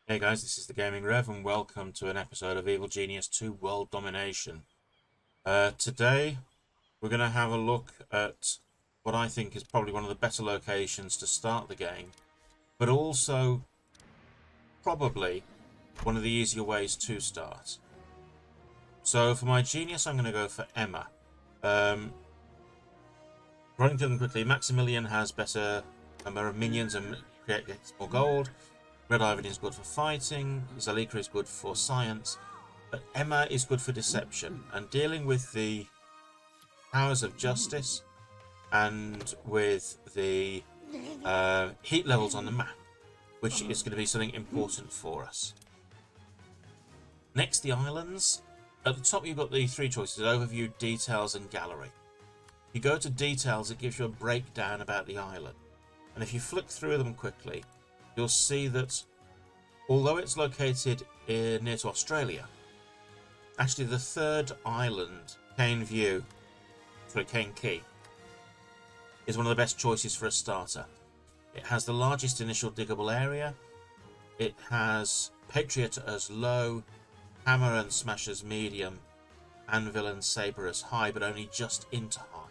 Hey guys, this is the Gaming Rev and welcome to an episode of Evil Genius 2 World Domination. Today we're going to have a look at what I think is probably one of the better locations to start the game, but also probably one of the easier ways to start. So for my genius I'm going to go for Emma. Running through them quickly, Maximilian has better number of minions and gets more gold. Red Ivan is good for fighting, Zalika is good for science, but Emma is good for deception and dealing with the powers of justice and with the heat levels on the map, which is going to be something important for us. Next, the islands. At the top you've got the three choices: overview, details and gallery. If you go to details, it gives you a breakdown about the island, and if you flick through them quickly, you'll see that although it's located near to Australia, actually the third island, Cane Key, is one of the best choices for a starter. It has the largest initial diggable area, it has Patriot as low, Hammer and Smash as medium, Anvil and Sabre as high, but only just into high.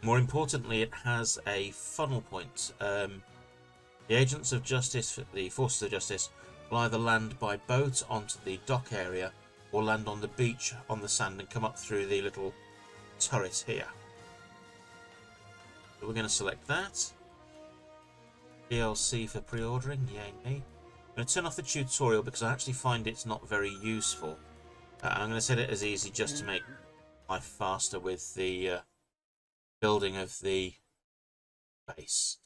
More importantly, it has a funnel point. The agents of justice, the forces of justice, will either land by boat onto the dock area or land on the beach on the sand and come up through the little turret here. So we're going to select that. DLC for pre-ordering, yay me. I'm going to turn off the tutorial because I actually find it's not very useful. I'm going to set it as easy just to make life faster with the building of the base.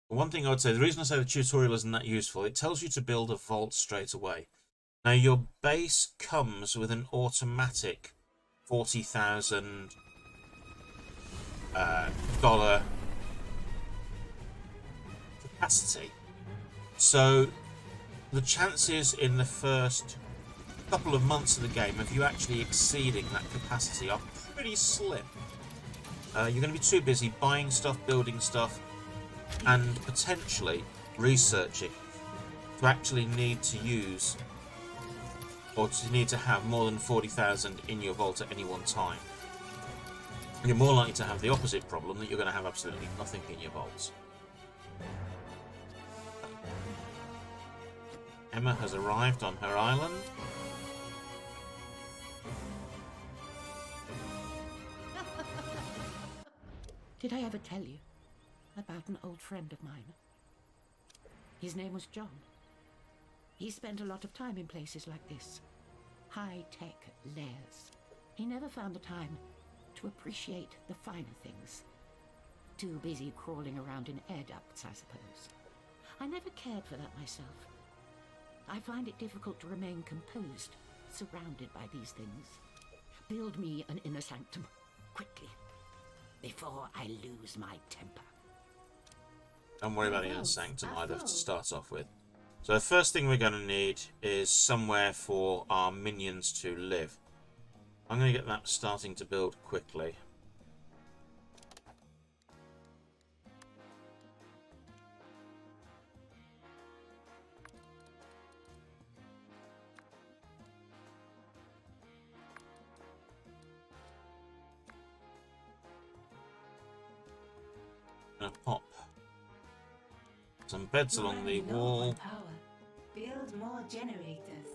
One thing I would say, the reason I say the tutorial isn't that useful, it tells you to build a vault straight away. Now your base comes with an automatic $40,000 capacity. So the chances in the first couple of months of the game of you actually exceeding that capacity are pretty slim. You're going to be too busy buying stuff, building stuff, and potentially researching to actually need to use or to need to have more than 40,000 in your vault at any one time. You're more likely to have the opposite problem, that you're going to have absolutely nothing in your vaults. Emma has arrived on her island. Did I ever tell you about an old friend of mine? His name was John. He spent a lot of time in places like this. High-tech lairs. He never found the time to appreciate the finer things. Too busy crawling around in air ducts, I suppose. I never cared for that myself. I find it difficult to remain composed, surrounded by these things. Build me an inner sanctum, quickly, before I lose my temper. Don't worry about the inner sanctum either to start off with. So the first thing we're going to need is somewhere for our minions to live. I'm going to get that starting to build quickly. I'm going to pop some beds along the wall. Build more generators.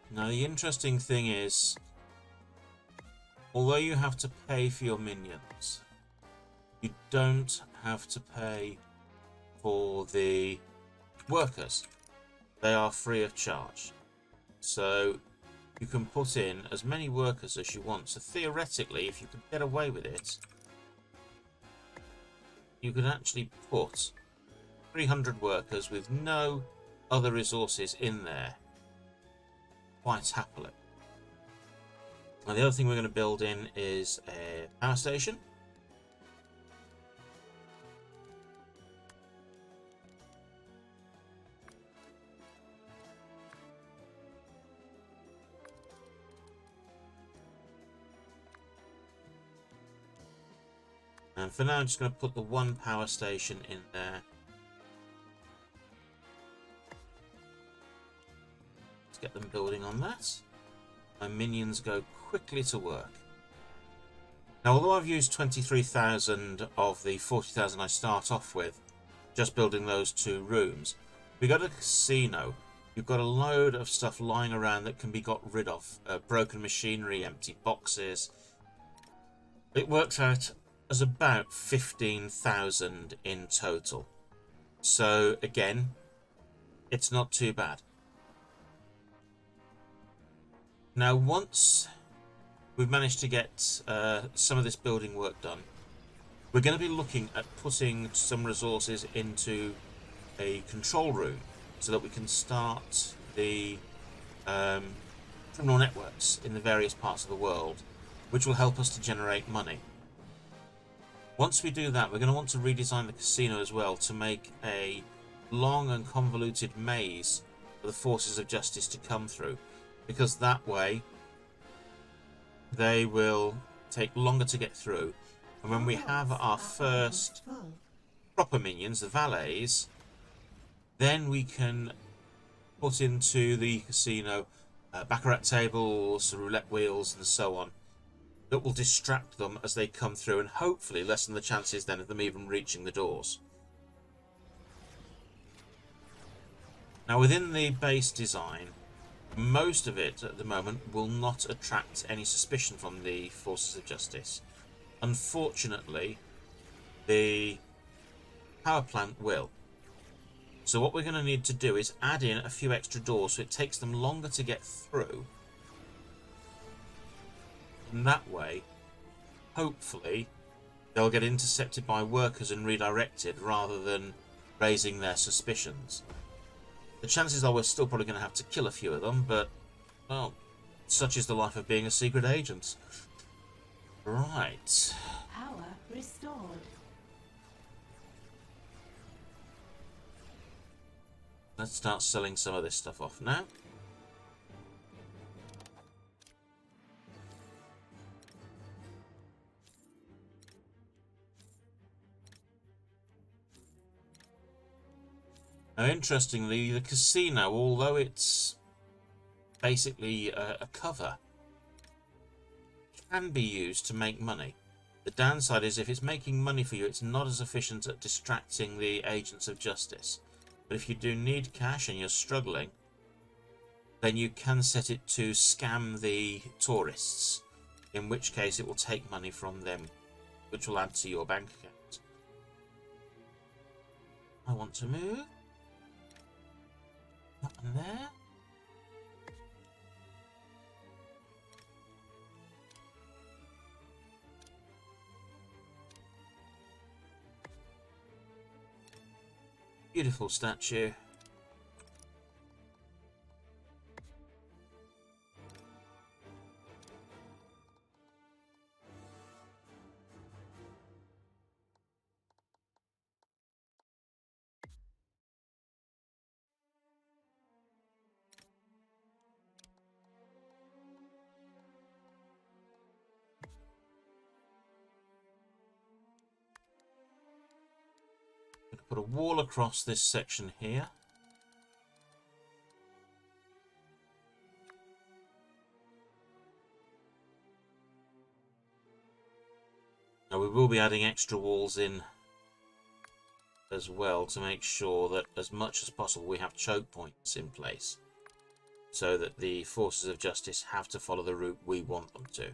Now the interesting thing is, although you have to pay for your minions, you don't have to pay for the workers. They are free of charge. So you can put in as many workers as you want. So theoretically, if you could get away with it, you could actually put 300 workers with no other resources in there quite happily. Now the other thing we're going to build in is a power station. And for now, I'm just going to put the one power station in there. Let's get them building on that. My minions go quickly to work. Now, although I've used 23,000 of the 40,000 I start off with, just building those 2 rooms, if we go to the casino, you've got a load of stuff lying around that can be got rid of. Broken machinery, empty boxes. It works out as about 15,000 in total. So, again, it's not too bad. Now, once we've managed to get some of this building work done, we're going to be looking at putting some resources into a control room so that we can start the criminal networks in the various parts of the world, which will help us to generate money. Once we do that, we're going to want to redesign the casino as well to make a long and convoluted maze for the forces of justice to come through, because that way they will take longer to get through. And when we have our first proper minions, the valets, then we can put into the casino baccarat tables, roulette wheels, and so on, that will distract them as they come through and hopefully lessen the chances then of them even reaching the doors. Now, within the base design, most of it at the moment will not attract any suspicion from the forces of justice. Unfortunately, the power plant will. So what we're going to need to do is add in a few extra doors so it takes them longer to get through. And that way, hopefully, they'll get intercepted by workers and redirected rather than raising their suspicions. The chances are we're still probably going to have to kill a few of them, but, well, such is the life of being a secret agent. Right. Power restored. Let's start selling some of this stuff off now. Now, interestingly, the casino, although it's basically a cover, can be used to make money. The downside is if it's making money for you, it's not as efficient at distracting the agents of justice. But if you do need cash and you're struggling, then you can set it to scam the tourists, in which case it will take money from them, which will add to your bank account. I want to move. That one there. Beautiful statue. Put a wall across this section here. Now we will be adding extra walls in as well to make sure that as much as possible we have choke points in place so that the forces of justice have to follow the route we want them to.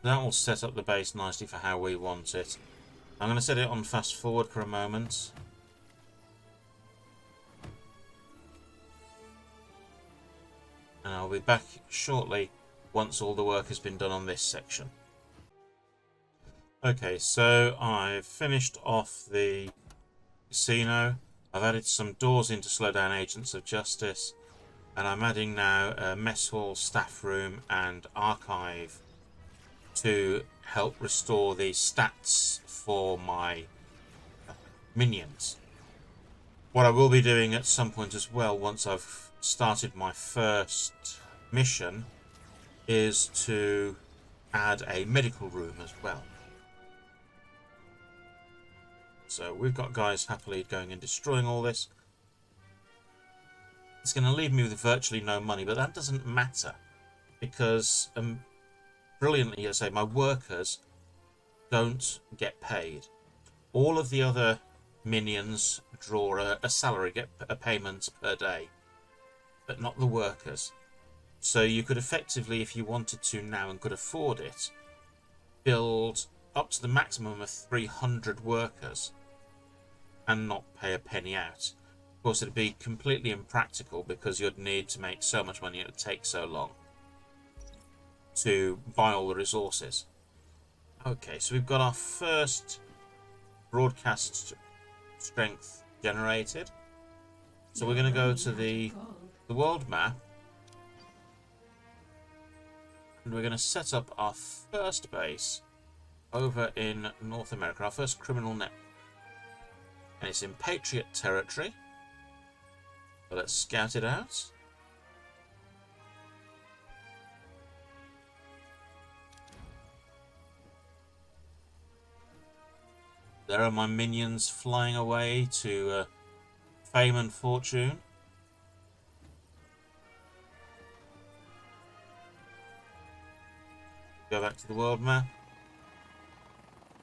That will set up the base nicely for how we want it. I'm going to set it on fast forward for a moment. And I'll be back shortly once all the work has been done on this section. Okay, so I've finished off the casino. I've added some doors in to slow down agents of justice. And I'm adding now a mess hall, staff room and archive to help restore the stats for my minions. What I will be doing at some point as well, once I've started my first mission, is to add a medical room as well. So we've got guys happily going and destroying all this. It's going to leave me with virtually no money, but that doesn't matter because, brilliantly, I say, my workers don't get paid. All of the other minions draw a salary, get a payment per day, but not the workers. So you could effectively, if you wanted to now and could afford it, build up to the maximum of 300 workers and not pay a penny out. Of course, it'd be completely impractical because you'd need to make so much money, it would take so long to buy all the resources. Okay, so we've got our first broadcast strength generated. So we're going to go to the world map and we're going to set up our first base over in North America, our first criminal net. And it's in Patriot territory. So let's scout it out. There are my minions flying away to fame and fortune. Go back to the world map.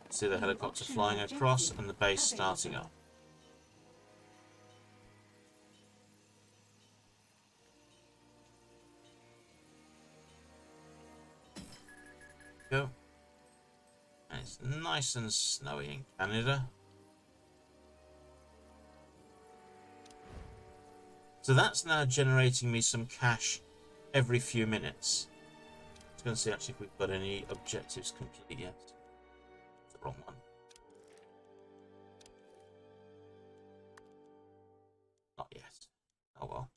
See the helicopter flying across and the base starting up. Go. And it's nice and snowy in Canada. So that's now generating me some cash every few minutes. Just going to see actually if we've got any objectives complete yet. It's the wrong one. Not yet. Oh well.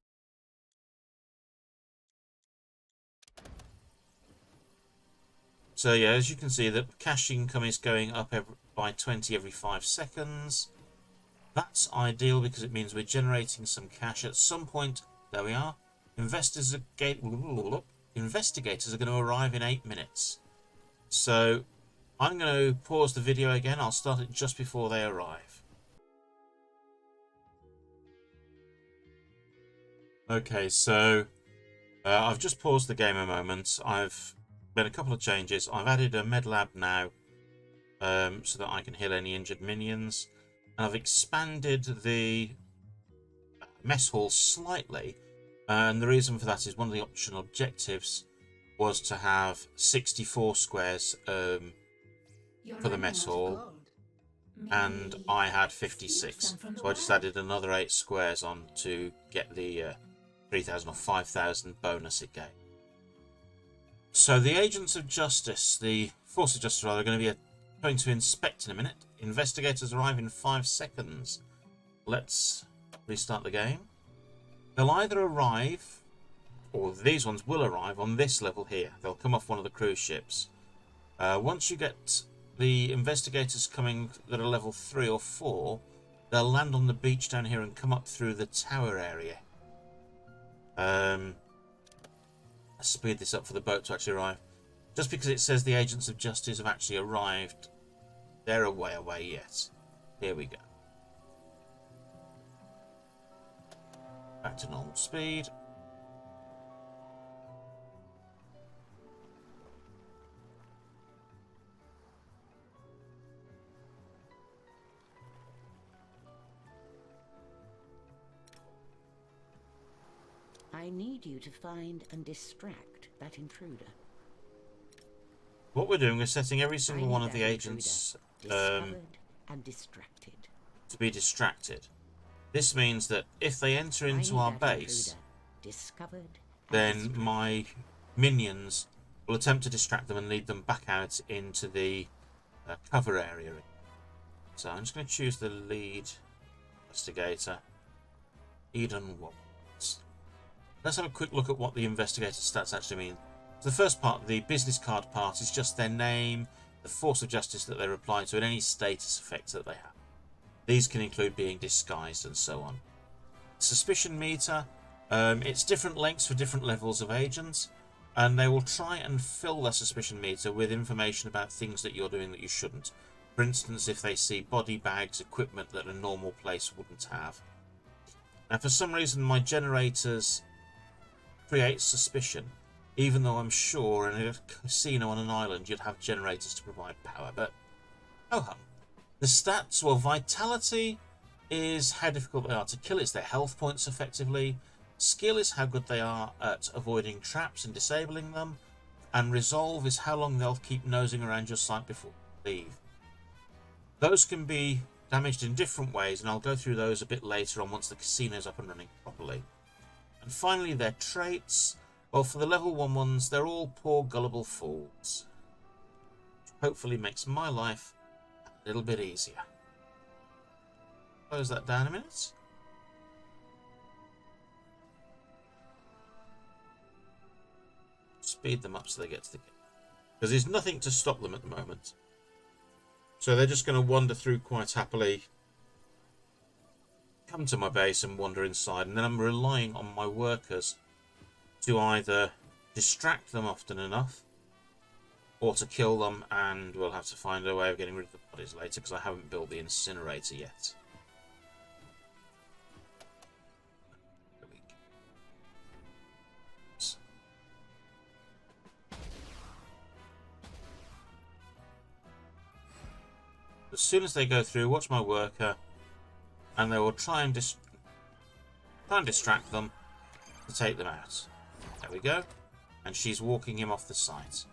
So yeah, as you can see, the cash income is going up by 20 every 5 seconds. That's ideal because it means we're generating some cash at some point. There we are. Investigators are going to arrive in 8 minutes. So I'm going to pause the video again. I'll start it just before they arrive. Okay, so I've just paused the game a moment. I've made a couple of changes. I've added a med lab now so that I can heal any injured minions. And I've expanded the mess hall slightly. And the reason for that is one of the optional objectives was to have 64 squares for the mess hall. And I had 56. So I just added another 8 squares on to get the 3,000 or 5,000 bonus it gave. So the agents of justice, the force of justice rather, are going to be going to inspect in a minute. Investigators arrive in 5 seconds. Let's restart the game. They'll either arrive, or these ones will arrive on this level here. They'll come off one of the cruise ships. Once you get the investigators coming that are level 3 or 4, they'll land on the beach down here and come up through the tower area. Let's speed this up for the boat to actually arrive. Just because it says the agents of justice have actually arrived, they're a way away yet. Here we go. Back to normal speed. I need you to find and distract that intruder. What we're doing, we're setting every single Find one of that the agents discovered and distracted. to be distracted. This means that if they enter into our base, Discovered and then distracted. my minions will attempt to distract them and lead them back out into the cover area. So I'm just going to choose the lead investigator, Eden Wallace. Let's have a quick look at what the investigator stats actually mean. So the first part, the business card part, is just their name, the force of justice that they reply to, and any status effects that they have. These can include being disguised and so on. Suspicion meter, it's different lengths for different levels of agents, and they will try and fill their suspicion meter with information about things that you're doing that you shouldn't. For instance, if they see body bags, equipment that a normal place wouldn't have. Now, for some reason, my generators create suspicion, even though I'm sure in a casino on an island you'd have generators to provide power, but oh hum. The stats, well, vitality is how difficult they are to kill. It's their health points effectively. Skill is how good they are at avoiding traps and disabling them. And resolve is how long they'll keep nosing around your site before you leave. Those can be damaged in different ways, and I'll go through those a bit later on once the casino's up and running properly. And finally, their traits. Well, for the level 1 ones, they're all poor, gullible fools. Which hopefully makes my life a little bit easier. Close that down a minute. Speed them up so they get to the gate. Because there's nothing to stop them at the moment. So they're just going to wander through quite happily, come to my base and wander inside, and then I'm relying on my workers to either distract them often enough or to kill them, and we'll have to find a way of getting rid of the bodies later because I haven't built the incinerator yet. As soon as they go through, watch my worker, and they will try and distract them to take them out. There we go. And she's walking him off the site.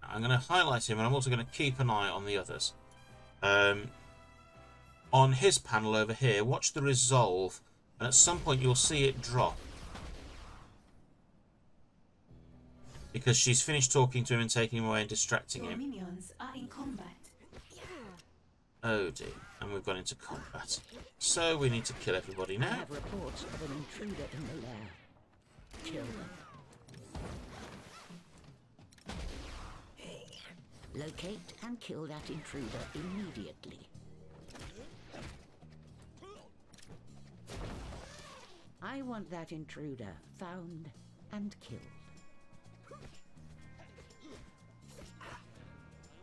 I'm going to highlight him, and I'm also going to keep an eye on the others. On his panel over here, watch the resolve, and at some point you'll see it drop. Because she's finished talking to him and taking him away and distracting Your him. minions are in combat. Oh dear, and we've gone into combat. So we need to kill everybody I now. have reports of an intruder in the lair. Kill them. Locate and kill that intruder immediately. I want that intruder found and killed.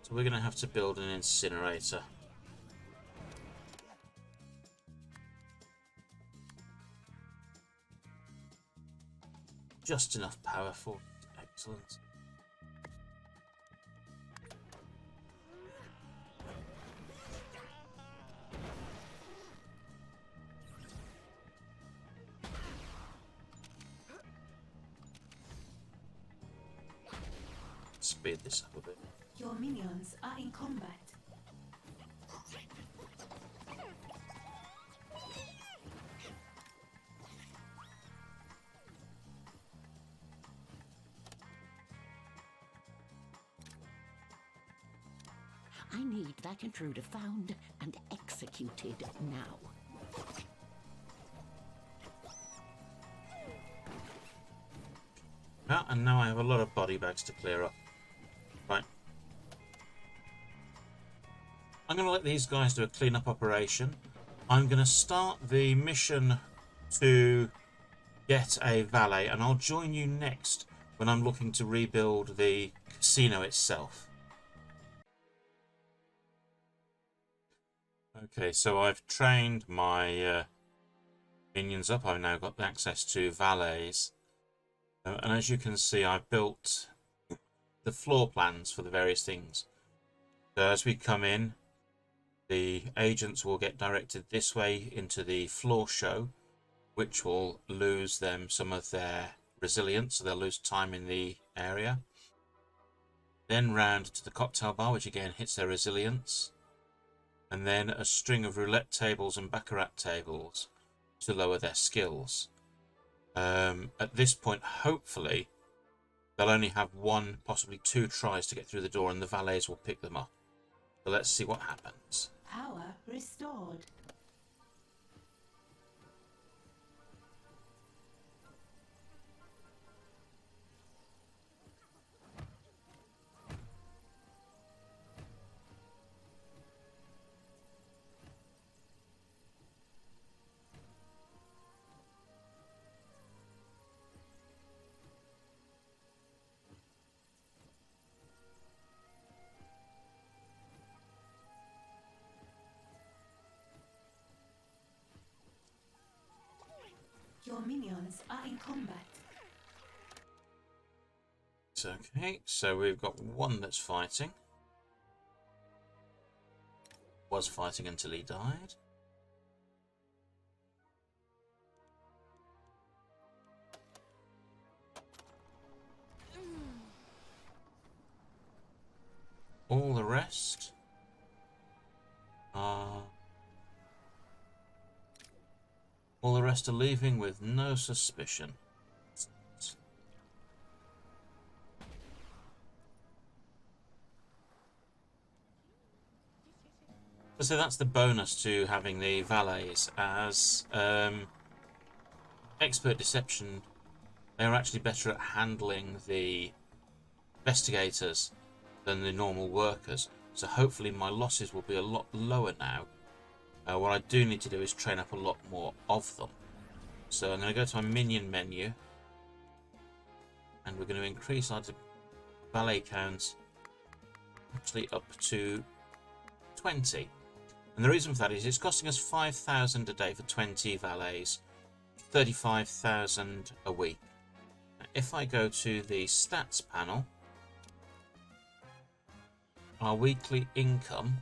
So we're going to have to build an incinerator. Just enough power for it. Excellent. Speed this up a bit. Your minions are in combat. I need that intruder found and executed now. Ah, and now I have a lot of body bags to clear up. Right. I'm going to let these guys do a clean-up operation. I'm going to start the mission to get a valet, and I'll join you next when I'm looking to rebuild the casino itself. Okay, so I've trained my minions up. I've now got access to valets. And as you can see, I've built the floor plans for the various things. So as we come in, the agents will get directed this way into the floor show, which will lose them some of their resilience, so they'll lose time in the area. then round to the cocktail bar, which again hits their resilience, and then a string of roulette tables and baccarat tables to lower their skills. At this point, hopefully, they'll only have one, possibly two tries to get through the door, and the valets will pick them up. So let's see what happens. Power restored. Your minions are in combat. It's okay, so we've got one that's fighting. Was fighting until he died. All the rest are... All the rest are leaving with no suspicion. So that's the bonus to having the valets as expert deception. They're actually better at handling the investigators than the normal workers. So hopefully my losses will be a lot lower now. What I do need to do is train up a lot more of them. So I'm going to go to my minion menu, and we're going to increase our valet count actually up to 20. And the reason for that is it's costing us 5,000 a day for 20 valets, 35,000 a week. Now, if I go to the stats panel, our weekly income,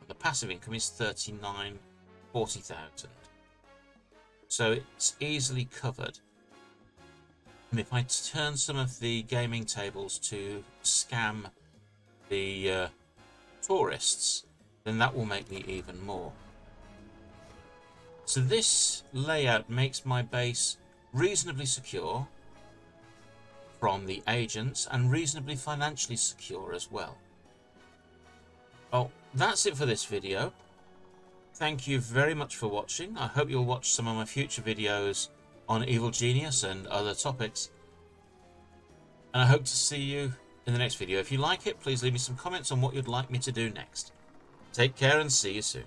the passive income is 40,000. So it's easily covered. And if I turn some of the gaming tables to scam the tourists, then that will make me even more. So this layout makes my base reasonably secure from the agents and reasonably financially secure as well. Well, that's it for this video. Thank you very much for watching. I hope you'll watch some of my future videos on Evil Genius and other topics. And I hope to see you in the next video. If you like it, please leave me some comments on what you'd like me to do next. Take care and see you soon.